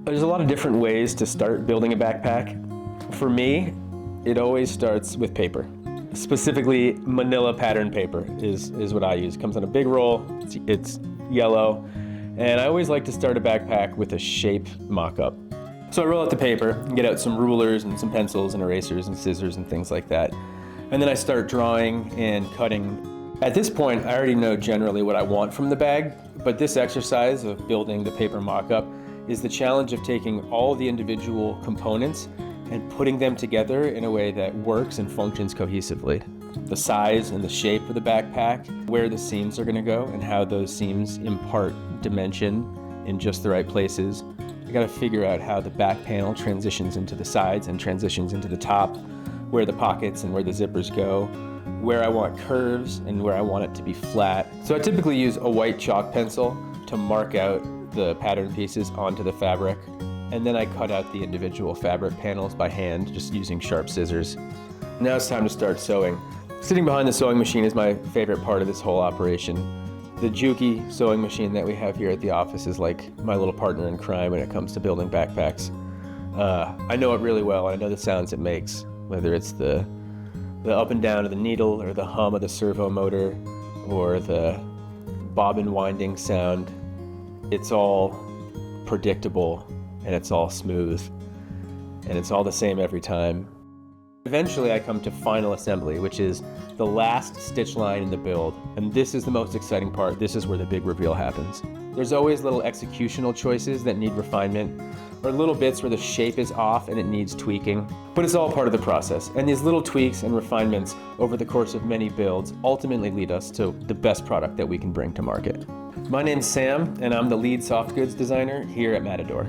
There's a lot of different ways to start building a backpack. For me, it always starts with paper. Specifically, Manila pattern paper is what I use. It comes on a big roll, it's yellow, and I always like to start a backpack with a shape mock-up. So I roll out the paper and get out some rulers and some pencils and erasers and scissors and things like that. And then I start drawing and cutting. At this point, I already know generally what I want from the bag, but this exercise of building the paper mock-up is the challenge of taking all the individual components and putting them together in a way that works and functions cohesively. The size and the shape of the backpack, where the seams are going to go, and how those seams impart dimension in just the right places. I got to figure out how the back panel transitions into the sides and transitions into the top, where the pockets and where the zippers go, where I want curves and where I want it to be flat. So I typically use a white chalk pencil to mark out the pattern pieces onto the fabric, and then I cut out the individual fabric panels by hand, just using sharp scissors. Now it's time to start sewing. Sitting behind the sewing machine is my favorite part of this whole operation. The Juki sewing machine that we have here at the office is like my little partner in crime when it comes to building backpacks. I know it really well, and I know the sounds it makes, whether it's the up and down of the needle, or the hum of the servo motor, or the bobbin winding sound. It's all predictable, and it's all smooth, and it's all the same every time. Eventually I come to final assembly, which is the last stitch line in the build, and this is the most exciting part. This is where the big reveal happens. There's always little executional choices that need refinement, or little bits where the shape is off and it needs tweaking, but it's all part of the process, and these little tweaks and refinements over the course of many builds ultimately lead us to the best product that we can bring to market. My name's Sam, and I'm the lead soft goods designer here at Matador.